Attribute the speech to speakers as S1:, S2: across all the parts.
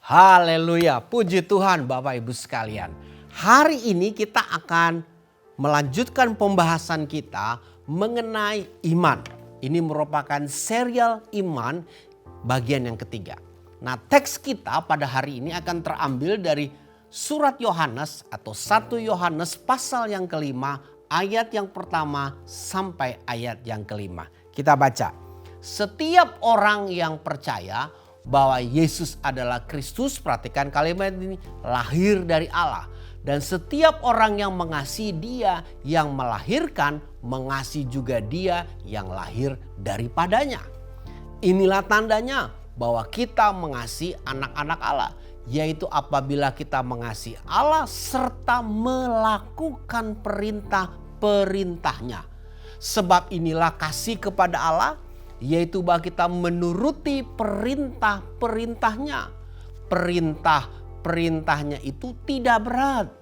S1: Haleluya, puji Tuhan Bapak Ibu sekalian. Hari ini kita akan melanjutkan pembahasan kita mengenai iman. Ini merupakan serial iman bagian yang ketiga. Nah, teks kita pada hari ini akan terambil dari surat Yohanes atau 1 Yohanes pasal yang kelima, ayat yang pertama sampai ayat yang kelima. Kita baca. Setiap orang yang percaya bahwa Yesus adalah Kristus, perhatikan kalimat ini, lahir dari Allah. Dan setiap orang yang mengasihi Dia yang melahirkan, mengasihi juga Dia yang lahir daripadanya. Inilah tandanya bahwa kita mengasihi anak-anak Allah, yaitu apabila kita mengasihi Allah serta melakukan perintah-perintahnya. Sebab inilah kasih kepada Allah, yaitu bahwa kita menuruti perintah-perintahnya. Perintah-perintahnya itu tidak berat.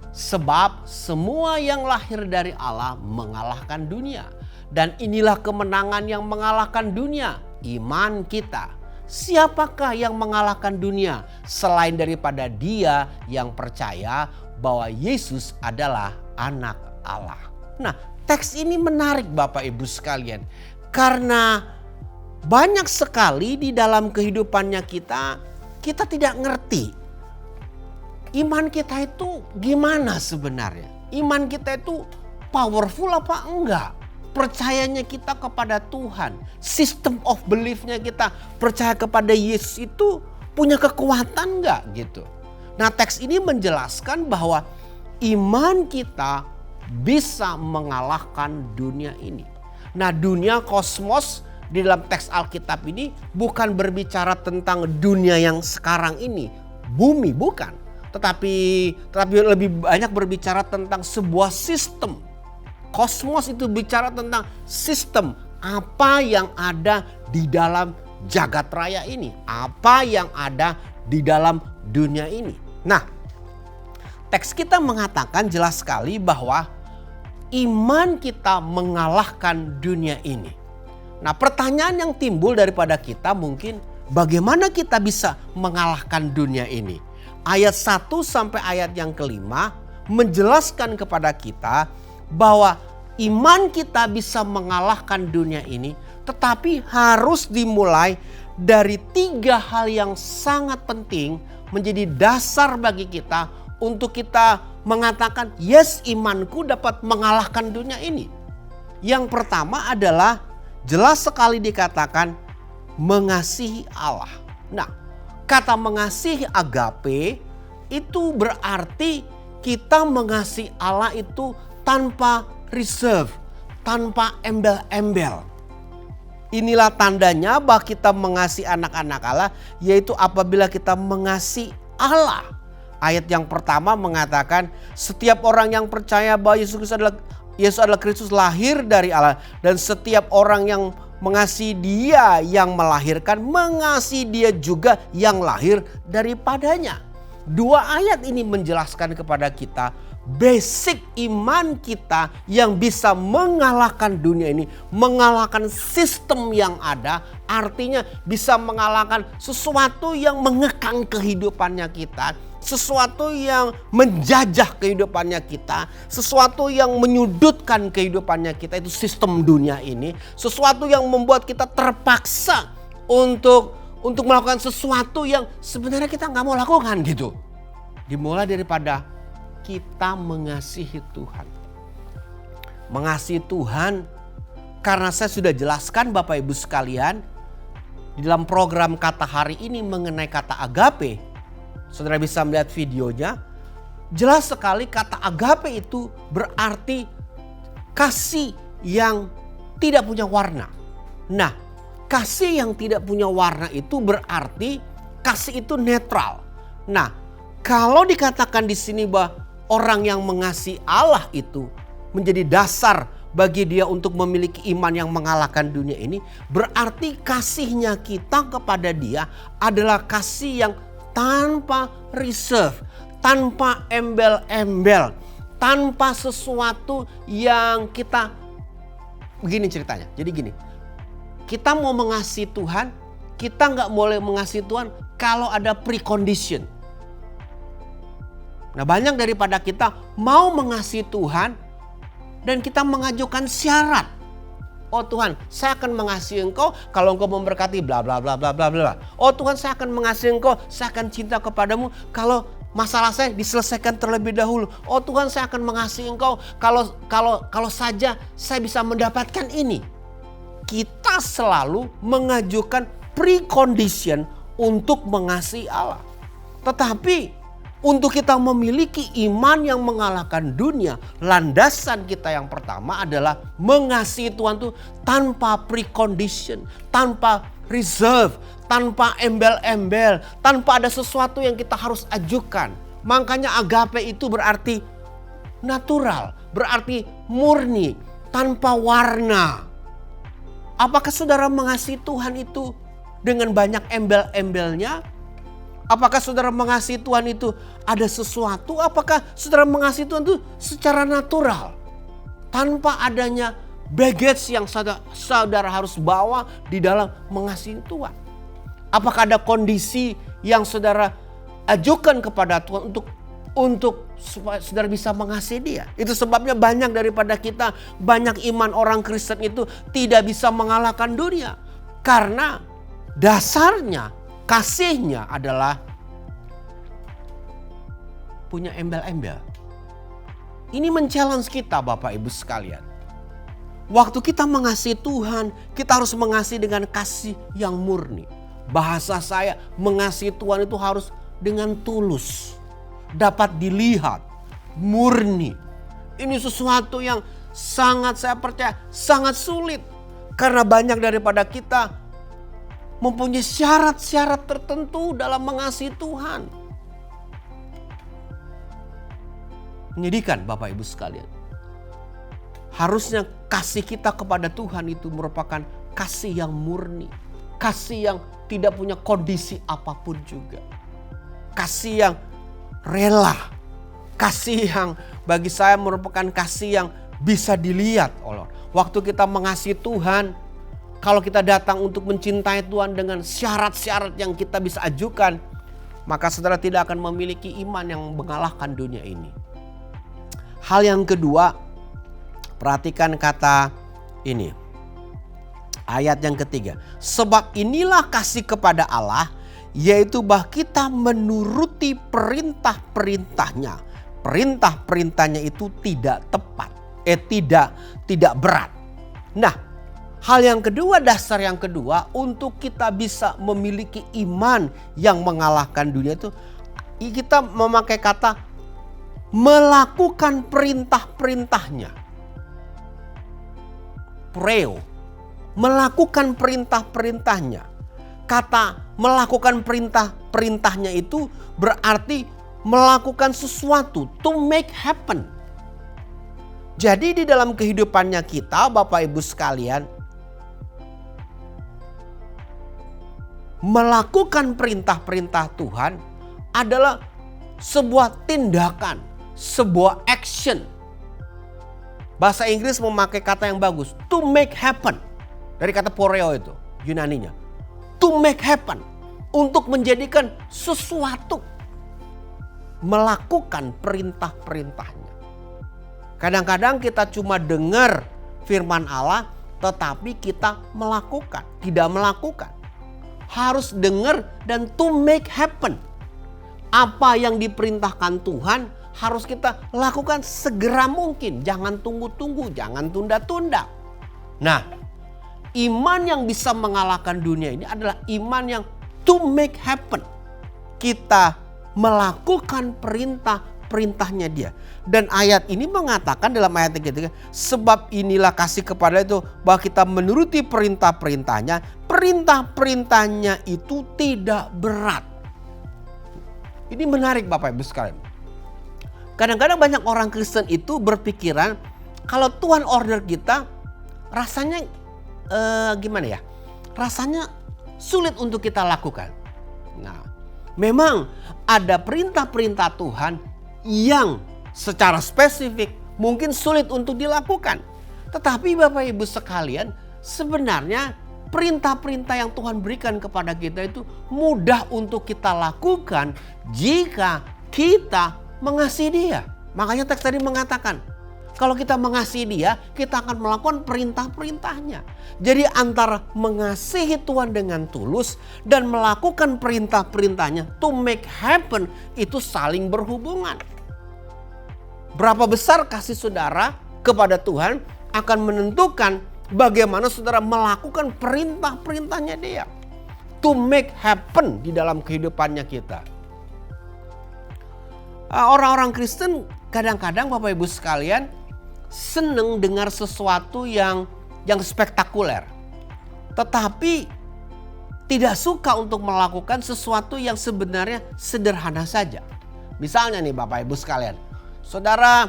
S1: Sebab semua yang lahir dari Allah mengalahkan dunia. Dan inilah kemenangan yang mengalahkan dunia, iman kita. Siapakah yang mengalahkan dunia selain daripada dia yang percaya bahwa Yesus adalah anak Allah. Nah, teks ini menarik Bapak Ibu sekalian. Karena banyak sekali di dalam kehidupannya kita tidak ngerti. Iman kita itu gimana sebenarnya? Iman kita itu powerful apa enggak? Percayanya kita kepada Tuhan. System of belief-nya kita percaya kepada Yesus itu punya kekuatan enggak gitu. Nah, teks ini menjelaskan bahwa iman kita bisa mengalahkan dunia ini. Nah, dunia kosmos di dalam teks Alkitab ini bukan berbicara tentang dunia yang sekarang ini, bumi bukan, tetapi lebih banyak berbicara tentang sebuah sistem. Kosmos itu bicara tentang sistem, apa yang ada di dalam jagat raya ini, apa yang ada di dalam dunia ini. Nah, teks kita mengatakan jelas sekali bahwa iman kita mengalahkan dunia ini. Nah, pertanyaan yang timbul daripada kita mungkin bagaimana kita bisa mengalahkan dunia ini? Ayat 1 sampai ayat yang kelima menjelaskan kepada kita bahwa iman kita bisa mengalahkan dunia ini, tetapi harus dimulai dari 3 hal yang sangat penting menjadi dasar bagi kita untuk kita mengatakan yes, imanku dapat mengalahkan dunia ini. Yang pertama adalah jelas sekali dikatakan mengasihi Allah. Nah, kata mengasihi agape itu berarti kita mengasihi Allah itu tanpa reserve, tanpa embel-embel. Inilah tandanya bahwa kita mengasihi anak-anak Allah, yaitu apabila kita mengasihi Allah. Ayat yang pertama mengatakan setiap orang yang percaya bahwa Yesus adalah Kristus lahir dari Allah. Dan setiap orang yang mengasihi Dia yang melahirkan, mengasihi Dia juga yang lahir daripadanya. 2 ayat ini menjelaskan kepada kita basic iman kita yang bisa mengalahkan dunia ini. Mengalahkan sistem yang ada, artinya bisa mengalahkan sesuatu yang mengekang kehidupannya kita. Sesuatu yang menjajah kehidupannya kita, sesuatu yang menyudutkan kehidupannya kita, itu sistem dunia ini. Sesuatu yang membuat kita terpaksa untuk melakukan sesuatu yang sebenarnya kita gak mau lakukan gitu. Dimulai daripada kita mengasihi Tuhan. Mengasihi Tuhan karena saya sudah jelaskan Bapak Ibu sekalian di dalam program kata hari ini mengenai kata agape. Saudara bisa melihat videonya. Jelas sekali kata agape itu berarti kasih yang tidak punya warna. Nah, kasih yang tidak punya warna itu berarti kasih itu netral. Nah, kalau dikatakan di sini bahwa orang yang mengasihi Allah itu menjadi dasar bagi dia untuk memiliki iman yang mengalahkan dunia ini, berarti kasihnya kita kepada Dia adalah kasih yang tanpa reserve, tanpa embel-embel, tanpa sesuatu yang kita begini ceritanya. Jadi gini, kita mau mengasihi Tuhan, kita nggak boleh mengasihi Tuhan kalau ada precondition. Nah, banyak daripada kita mau mengasihi Tuhan dan kita mengajukan syarat. Oh Tuhan, saya akan mengasihi Engkau kalau Engkau memberkati bla bla bla bla bla bla. Oh Tuhan, saya akan mengasihi Engkau, saya akan cinta kepadamu kalau masalah saya diselesaikan terlebih dahulu. Oh Tuhan, saya akan mengasihi Engkau kalau saja saya bisa mendapatkan ini. Kita selalu mengajukan precondition untuk mengasihi Allah. Tetapi untuk kita memiliki iman yang mengalahkan dunia, landasan kita yang pertama adalah mengasihi Tuhan itu tanpa precondition, tanpa reserve, tanpa embel-embel, tanpa ada sesuatu yang kita harus ajukan. Makanya agape itu berarti natural, berarti murni, tanpa warna. Apakah saudara mengasihi Tuhan itu dengan banyak embel-embelnya? Apakah saudara mengasihi Tuhan itu ada sesuatu? Apakah saudara mengasihi Tuhan itu secara natural? Tanpa adanya baggage yang saudara harus bawa di dalam mengasihi Tuhan. Apakah ada kondisi yang saudara ajukan kepada Tuhan untuk supaya saudara bisa mengasihi Dia? Itu sebabnya banyak daripada kita, banyak iman orang Kristen itu tidak bisa mengalahkan dunia. Karena dasarnya kasihnya adalah punya embel-embel. Ini men-challenge kita Bapak Ibu sekalian. Waktu kita mengasihi Tuhan, kita harus mengasihi dengan kasih yang murni. Bahasa saya, mengasihi Tuhan itu harus dengan tulus. Dapat dilihat, murni. Ini sesuatu yang sangat saya percaya, sangat sulit. Karena banyak daripada kita mempunyai syarat-syarat tertentu dalam mengasihi Tuhan. Menyedihkan Bapak Ibu sekalian. Harusnya kasih kita kepada Tuhan itu merupakan kasih yang murni. Kasih yang tidak punya kondisi apapun juga. Kasih yang rela. Kasih yang bagi saya merupakan kasih yang bisa dilihat oleh. Waktu kita mengasihi Tuhan, kalau kita datang untuk mencintai Tuhan dengan syarat-syarat yang kita bisa ajukan, maka saudara tidak akan memiliki iman yang mengalahkan dunia ini. Hal yang kedua, perhatikan kata ini. Ayat yang ketiga. Sebab inilah kasih kepada Allah, yaitu bahwa kita menuruti perintah-perintahnya. Perintah-perintahnya itu tidak tepat, tidak berat. Nah, hal yang kedua, dasar yang kedua untuk kita bisa memiliki iman yang mengalahkan dunia itu, kita memakai kata melakukan perintah-perintahnya. Preo, melakukan perintah-perintahnya. Kata melakukan perintah-perintahnya itu berarti melakukan sesuatu, to make happen. Jadi di dalam kehidupannya kita Bapak Ibu sekalian, melakukan perintah-perintah Tuhan adalah sebuah tindakan, sebuah action. Bahasa Inggris memakai kata yang bagus, to make happen. Dari kata poreo itu, Yunaninya. To make happen, untuk menjadikan sesuatu. Melakukan perintah-perintahnya. Kadang-kadang kita cuma dengar firman Allah, tetapi kita melakukan, tidak melakukan. Harus dengar dan to make happen. Apa yang diperintahkan Tuhan harus kita lakukan segera mungkin. Jangan tunggu-tunggu, jangan tunda-tunda. Nah, iman yang bisa mengalahkan dunia ini adalah iman yang to make happen. Kita melakukan perintahnya Dia. Dan ayat ini mengatakan dalam ayat yang ketiga, sebab inilah kasih kepada itu bahwa kita menuruti perintah-perintahnya. Perintah-perintahnya itu tidak berat. Ini menarik Bapak Ibu sekalian. Kadang-kadang banyak orang Kristen itu berpikiran kalau Tuhan order kita rasanya gimana ya? Rasanya sulit untuk kita lakukan. Nah, memang ada perintah-perintah Tuhan yang secara spesifik mungkin sulit untuk dilakukan. Tetapi Bapak Ibu sekalian, sebenarnya perintah-perintah yang Tuhan berikan kepada kita itu mudah untuk kita lakukan jika kita mengasihi Dia. Makanya teks tadi mengatakan, kalau kita mengasihi Dia, kita akan melakukan perintah-perintahnya. Jadi antara mengasihi Tuhan dengan tulus dan melakukan perintah-perintahnya to make happen itu saling berhubungan. Berapa besar kasih saudara kepada Tuhan akan menentukan bagaimana saudara melakukan perintah-perintahnya Dia. To make happen di dalam kehidupannya kita. Orang-orang Kristen kadang-kadang Bapak Ibu sekalian senang dengar sesuatu yang spektakuler. Tetapi tidak suka untuk melakukan sesuatu yang sebenarnya sederhana saja. Misalnya nih Bapak Ibu sekalian, saudara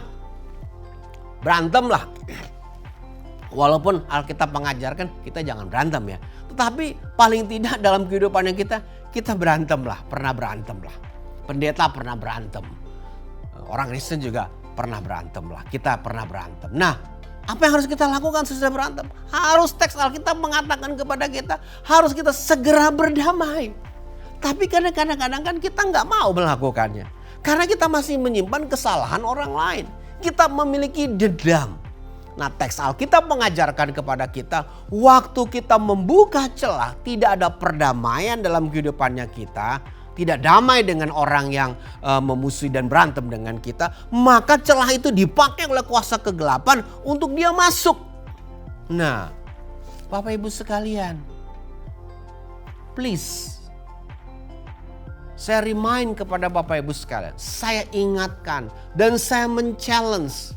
S1: berantem lah. Walaupun Alkitab mengajarkan kita jangan berantem ya. Tetapi paling tidak dalam kehidupannya kita berantem lah. Pernah berantem lah. Pendeta pernah berantem. Orang Kristen juga pernah berantem lah. Kita pernah berantem. Nah, apa yang harus kita lakukan sesudah berantem? Harus teks Alkitab mengatakan kepada kita, harus kita segera berdamai. Tapi kadang-kadang kan kita nggak mau melakukannya. Karena kita masih menyimpan kesalahan orang lain. Kita memiliki dendam. Nah, teks Alkitab mengajarkan kepada kita, waktu kita membuka celah, tidak ada perdamaian dalam kehidupannya kita, tidak damai dengan orang yang memusuhi dan berantem dengan kita, maka celah itu dipakai oleh kuasa kegelapan untuk dia masuk. Nah, Bapak Ibu sekalian, please, saya remind kepada Bapak Ibu sekalian, saya ingatkan dan saya men-challenge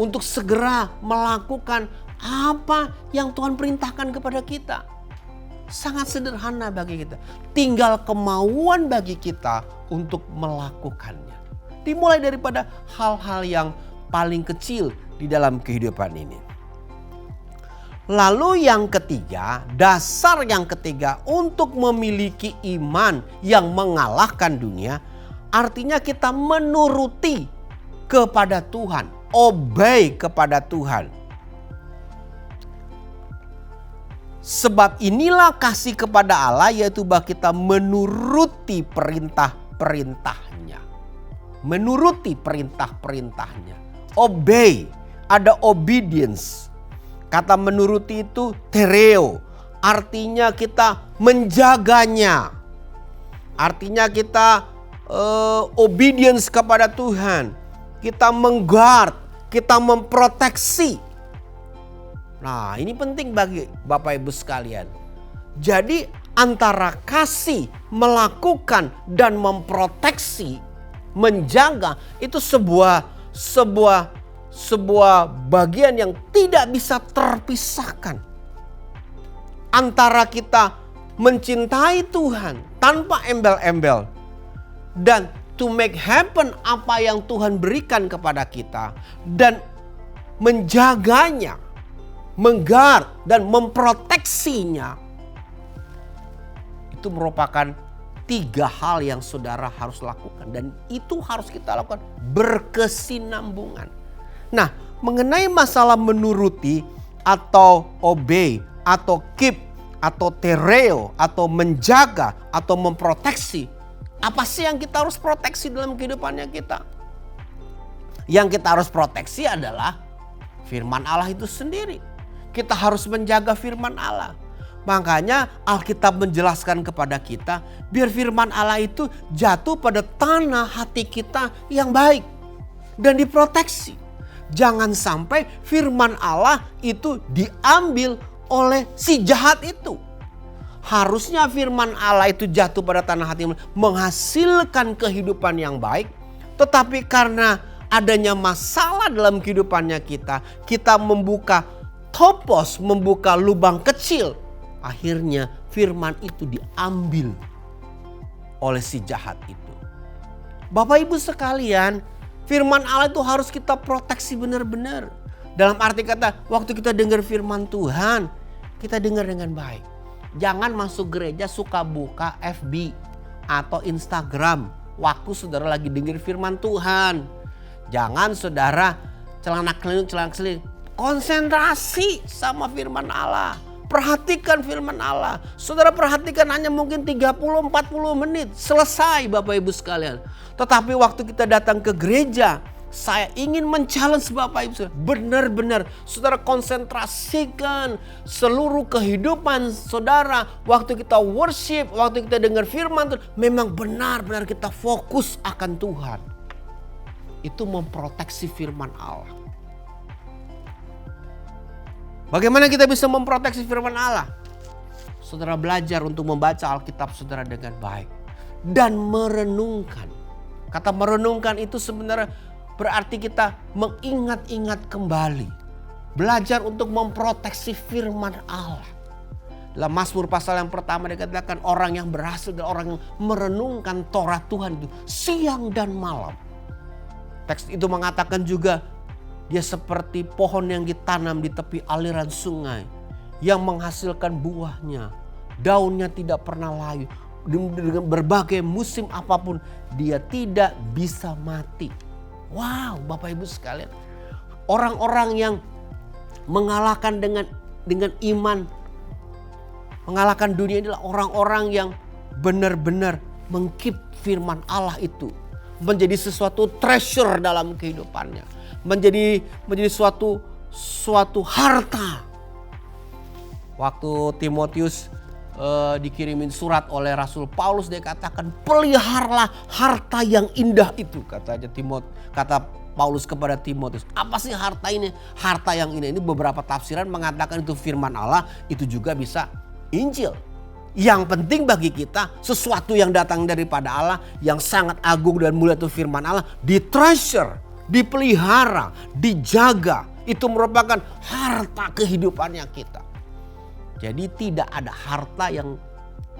S1: untuk segera melakukan apa yang Tuhan perintahkan kepada kita. Sangat sederhana bagi kita. Tinggal kemauan bagi kita untuk melakukannya. Dimulai daripada hal-hal yang paling kecil di dalam kehidupan ini. Lalu yang ketiga, dasar yang ketiga untuk memiliki iman yang mengalahkan dunia, artinya kita menuruti kepada Tuhan. Obey kepada Tuhan. Sebab inilah kasih kepada Allah, yaitu bahwa kita menuruti perintah-perintahnya. Menuruti perintah-perintahnya. Obey, ada obedience. Kata menuruti itu tereo. Artinya kita menjaganya. Artinya kita obedience kepada Tuhan. Kita mengguard. Kita memproteksi. Nah, ini penting bagi Bapak Ibu sekalian. Jadi antara kasih, melakukan dan memproteksi, menjaga itu sebuah bagian yang tidak bisa terpisahkan. Antara kita mencintai Tuhan tanpa embel-embel dan to make happen apa yang Tuhan berikan kepada kita dan menjaganya, mengguard dan memproteksinya, itu merupakan 3 hal yang saudara harus lakukan dan itu harus kita lakukan berkesinambungan. Nah, mengenai masalah menuruti atau obey atau keep atau tereo atau menjaga atau memproteksi, apa sih yang kita harus proteksi dalam kehidupannya kita? Yang kita harus proteksi adalah firman Allah itu sendiri. Kita harus menjaga firman Allah. Makanya Alkitab menjelaskan kepada kita, biar firman Allah itu jatuh pada tanah hati kita yang baik dan diproteksi. Jangan sampai firman Allah itu diambil oleh si jahat itu. Harusnya firman Allah itu jatuh pada tanah hati yang menghasilkan kehidupan yang baik. Tetapi karena adanya masalah dalam kehidupannya kita membuka topos, membuka lubang kecil. Akhirnya firman itu diambil oleh si jahat itu. Bapak Ibu sekalian, firman Allah itu harus kita proteksi benar-benar. Dalam arti kata, waktu kita dengar firman Tuhan, kita dengar dengan baik. Jangan masuk gereja suka buka FB atau Instagram waktu saudara lagi dengar firman Tuhan. Jangan saudara celana kelilin. Konsentrasi sama firman Allah. perhatikan firman Allah. Saudara perhatikan hanya mungkin 30-40 menit. Selesai Bapak Ibu sekalian. Tetapi waktu kita datang ke gereja, saya ingin men-challenge Bapak Ibu sekalian. Benar-benar saudara konsentrasikan seluruh kehidupan saudara. Waktu kita worship, waktu kita dengar firman Tuhan, memang benar-benar kita fokus akan Tuhan. Itu memproteksi firman Allah. Bagaimana kita bisa memproteksi firman Allah? Saudara belajar untuk membaca Alkitab saudara dengan baik. Dan merenungkan. Kata merenungkan itu sebenarnya berarti kita mengingat-ingat kembali. Belajar untuk memproteksi firman Allah. Dalam Mazmur pasal yang pertama dikatakan orang yang berhasil adalah orang yang merenungkan Torah Tuhan itu siang dan malam. Teks itu mengatakan juga dia seperti pohon yang ditanam di tepi aliran sungai yang menghasilkan buahnya. Daunnya tidak pernah layu. Dengan berbagai musim apapun dia tidak bisa mati. Wow, Bapak Ibu sekalian. Orang-orang yang mengalahkan dengan iman, mengalahkan dunia adalah orang-orang yang benar-benar mengkeep firman Allah itu. Menjadi sesuatu treasure dalam kehidupannya. Menjadi suatu harta. Waktu Timotius dikirimin surat oleh Rasul Paulus, dia katakan peliharalah harta yang indah itu, kata Paulus kepada Timotius. Apa sih harta ini? Harta yang indah ini beberapa tafsiran mengatakan itu firman Allah, itu juga bisa Injil. Yang penting bagi kita sesuatu yang datang daripada Allah yang sangat agung dan mulia itu firman Allah, di treasure, dipelihara, dijaga. Itu merupakan harta kehidupannya kita. Jadi tidak ada harta yang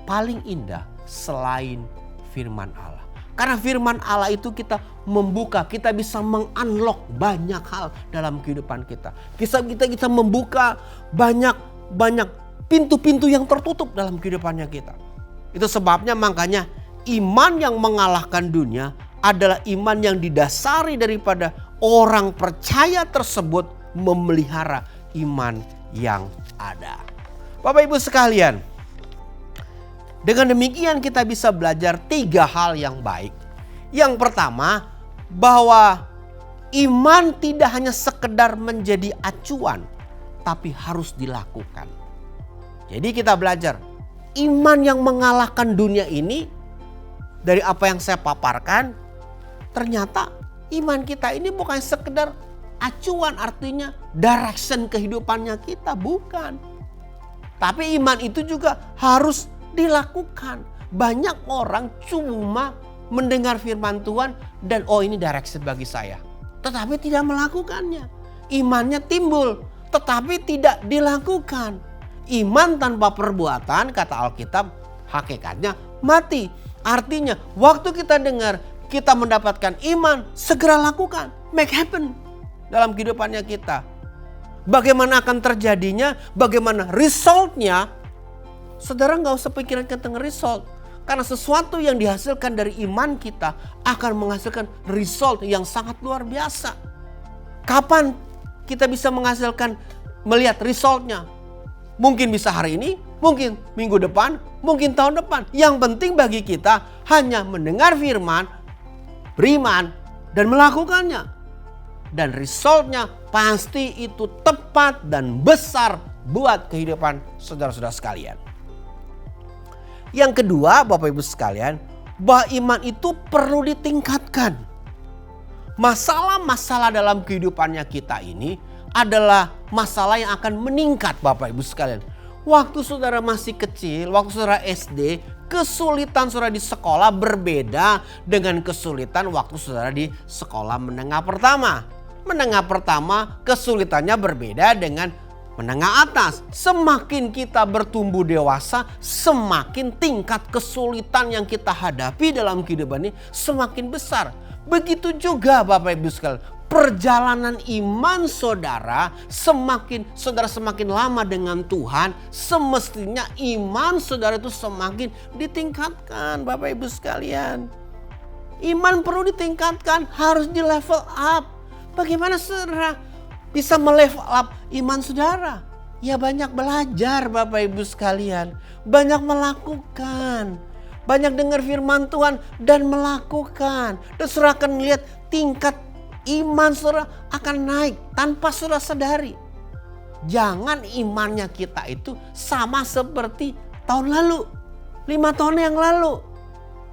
S1: paling indah selain firman Allah. Karena firman Allah itu kita membuka, kita bisa mengunlock banyak hal dalam kehidupan kita. Kita membuka banyak pintu-pintu yang tertutup dalam kehidupannya kita. Itu sebabnya makanya iman yang mengalahkan dunia adalah iman yang didasari daripada orang percaya tersebut memelihara iman yang ada. Bapak Ibu sekalian, dengan demikian kita bisa belajar 3 hal yang baik. Yang pertama, bahwa iman tidak hanya sekedar menjadi acuan, tapi harus dilakukan. Jadi kita belajar, iman yang mengalahkan dunia ini, dari apa yang saya paparkan, ternyata iman kita ini bukan sekedar acuan, artinya direction kehidupannya kita, bukan. Tapi iman itu juga harus dilakukan. Banyak orang cuma mendengar firman Tuhan dan ini direction bagi saya. Tetapi tidak melakukannya. Imannya timbul tetapi tidak dilakukan. Iman tanpa perbuatan, kata Alkitab, hakikatnya mati. Artinya waktu kita dengar, kita mendapatkan iman, segera lakukan. Make happen dalam kehidupannya kita. Bagaimana akan terjadinya, bagaimana resultnya, saudara gak usah pikiran tentang result. Karena sesuatu yang dihasilkan dari iman kita akan menghasilkan result yang sangat luar biasa. Kapan kita bisa melihat resultnya? Mungkin bisa hari ini, mungkin minggu depan, mungkin tahun depan. Yang penting bagi kita hanya mendengar firman, beriman, dan melakukannya. Dan resultnya pasti itu tepat dan besar buat kehidupan saudara-saudara sekalian. Yang kedua, Bapak Ibu sekalian, bahwa iman itu perlu ditingkatkan. Masalah-masalah dalam kehidupannya kita ini adalah masalah yang akan meningkat, Bapak Ibu sekalian. Waktu saudara masih kecil, waktu saudara SD, kesulitan saudara di sekolah berbeda dengan kesulitan waktu saudara di sekolah menengah pertama. Menengah pertama kesulitannya berbeda dengan menengah atas. Semakin kita bertumbuh dewasa, semakin tingkat kesulitan yang kita hadapi dalam kehidupan ini semakin besar. Begitu juga Bapak Ibu sekalian, perjalanan iman saudara semakin lama dengan Tuhan, semestinya iman saudara itu semakin ditingkatkan, Bapak Ibu sekalian. Iman perlu ditingkatkan, harus di level up. Bagaimana saudara bisa melevel up iman saudara? Ya banyak belajar Bapak Ibu sekalian. Banyak melakukan. Banyak dengar firman Tuhan dan melakukan. Dan saudara akan lihat tingkat iman saudara akan naik tanpa saudara sadari. Jangan imannya kita itu sama seperti tahun lalu. 5 tahun yang lalu.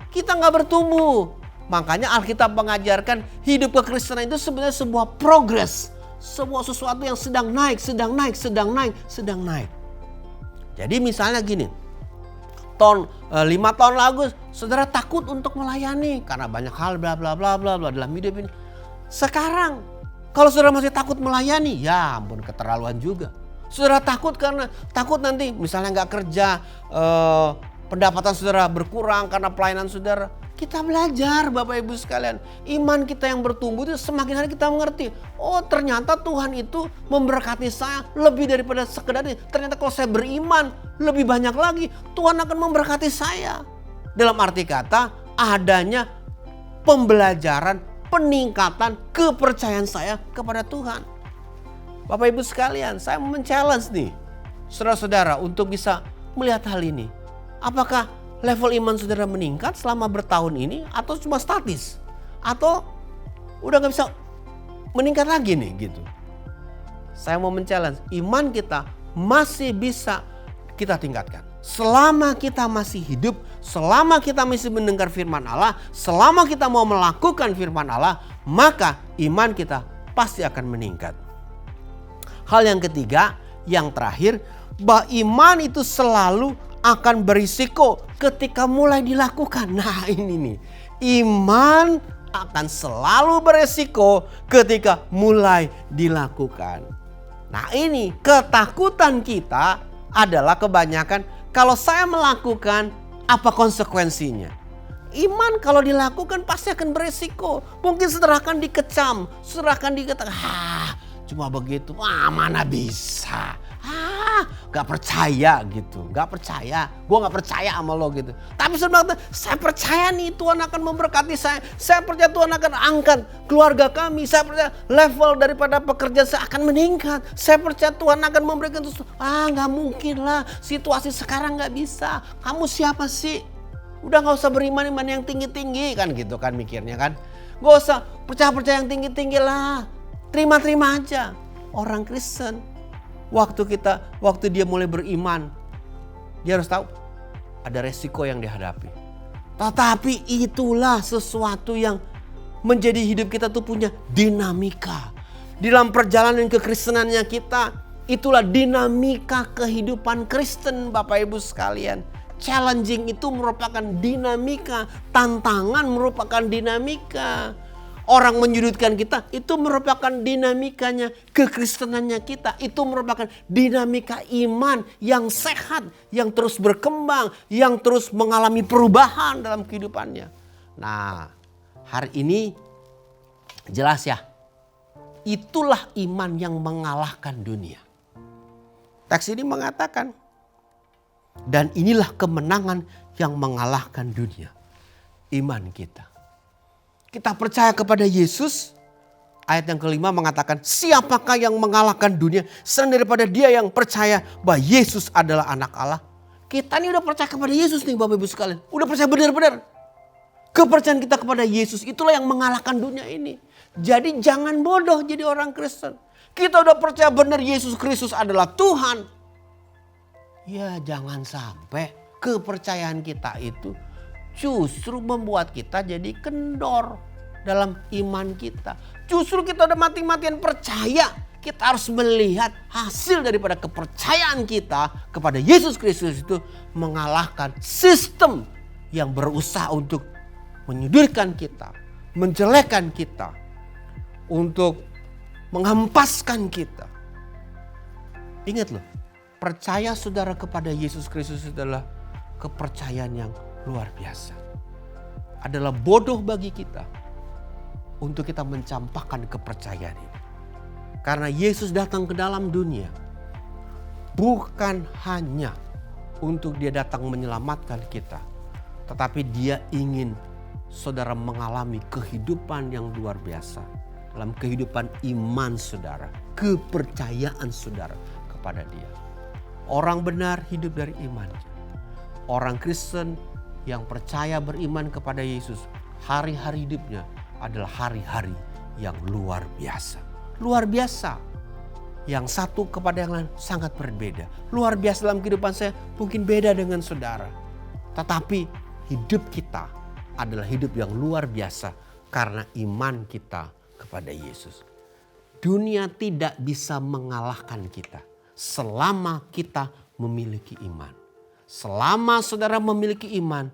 S1: Kita gak bertumbuh. Makanya Alkitab mengajarkan hidup kekristenan itu sebenarnya sebuah progres. Sebuah sesuatu yang sedang naik. Jadi misalnya gini. 5 tahun lalu saudara takut untuk melayani. Karena banyak hal bla bla bla bla dalam hidup ini. Sekarang kalau saudara masih takut melayani, ya ampun keterlaluan juga. Saudara takut karena takut nanti misalnya gak kerja. Pendapatan saudara berkurang karena pelayanan saudara. Kita belajar Bapak Ibu sekalian. Iman kita yang bertumbuh itu semakin hari kita mengerti. Oh ternyata Tuhan itu memberkati saya lebih daripada sekedar ini. Ternyata kalau saya beriman lebih banyak lagi. Tuhan akan memberkati saya. Dalam arti kata adanya pembelajaran, peningkatan kepercayaan saya kepada Tuhan. Bapak Ibu sekalian, saya men-challenge nih saudara-saudara untuk bisa melihat hal ini. Apakah level iman saudara meningkat selama bertahun ini atau cuma statis? Atau udah gak bisa meningkat lagi nih gitu. Saya mau men-challenge, iman kita masih bisa kita tingkatkan. Selama kita masih hidup, selama kita masih mendengar firman Allah, selama kita mau melakukan firman Allah, maka iman kita pasti akan meningkat. Hal yang ketiga, yang terakhir, bahwa iman itu selalu akan berisiko ketika mulai dilakukan. Nah ini nih, iman akan selalu berisiko ketika mulai dilakukan. Nah ini ketakutan kita adalah kebanyakan kalau saya melakukan apa konsekuensinya. Iman kalau dilakukan pasti akan berisiko. Mungkin saudara akan dikecam, saudara akan dikatakan, cuma begitu, mana bisa. Gak percaya gitu. Gak percaya. Gue gak percaya sama lo gitu. Tapi saya percaya nih Tuhan akan memberkati saya. Saya percaya Tuhan akan angkat keluarga kami. Saya percaya level daripada pekerjaan saya akan meningkat. Saya percaya Tuhan akan memberikan sesuatu. Gak mungkin lah. Situasi sekarang gak bisa. Kamu siapa sih? Udah gak usah beriman-iman yang tinggi-tinggi kan gitu kan mikirnya kan. Gak usah percaya-percaya yang tinggi-tinggi lah. Terima-terima aja. Orang Kristen. Waktu dia mulai beriman, dia harus tahu ada resiko yang dihadapi. Tetapi itulah sesuatu yang menjadi hidup kita tuh punya dinamika. Di dalam perjalanan kekristenannya kita, itulah dinamika kehidupan Kristen Bapak Ibu sekalian. Challenging itu merupakan dinamika, tantangan merupakan dinamika. Orang menyudutkan kita itu merupakan dinamikanya kekristenannya kita. Itu merupakan dinamika iman yang sehat, yang terus berkembang, yang terus mengalami perubahan dalam kehidupannya. Nah hari ini jelas ya, itulah iman yang mengalahkan dunia. Teks ini mengatakan, dan inilah kemenangan yang mengalahkan dunia. Iman kita. Kita percaya kepada Yesus. Ayat yang kelima mengatakan, siapakah yang mengalahkan dunia selain daripada dia yang percaya bahwa Yesus adalah anak Allah. Kita ini udah percaya kepada Yesus nih Bapak Ibu sekalian. Udah percaya benar-benar. Kepercayaan kita kepada Yesus itulah yang mengalahkan dunia ini. Jadi jangan bodoh jadi orang Kristen. Kita udah percaya benar Yesus Kristus adalah Tuhan. Ya jangan sampai kepercayaan kita itu justru membuat kita jadi kendor dalam iman kita. Justru kita udah mati-matian percaya. Kita harus melihat hasil daripada kepercayaan kita kepada Yesus Kristus itu mengalahkan sistem yang berusaha untuk menyudutkan kita, menjelekkan kita, untuk menghempaskan kita. Ingat loh, percaya saudara kepada Yesus Kristus adalah kepercayaan yang luar biasa. Adalah bodoh bagi kita untuk kita mencampakkan kepercayaan ini. Karena Yesus datang ke dalam dunia bukan hanya untuk dia datang menyelamatkan kita, tetapi dia ingin saudara mengalami kehidupan yang luar biasa dalam kehidupan iman saudara, kepercayaan saudara kepada Dia. Orang benar hidup dari iman. Orang Kristen yang percaya beriman kepada Yesus, hari-hari hidupnya adalah hari-hari yang luar biasa. Luar biasa. Yang satu kepada yang lain sangat berbeda. Luar biasa dalam kehidupan saya mungkin beda dengan saudara. Tetapi hidup kita adalah hidup yang luar biasa karena iman kita kepada Yesus. Dunia tidak bisa mengalahkan kita selama kita memiliki iman. Selama saudara memiliki iman,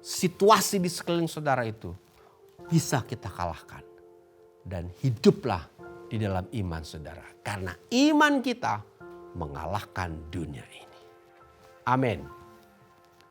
S1: situasi di sekeliling saudara itu bisa kita kalahkan. Dan hiduplah di dalam iman saudara. Karena iman kita mengalahkan dunia ini. Amin.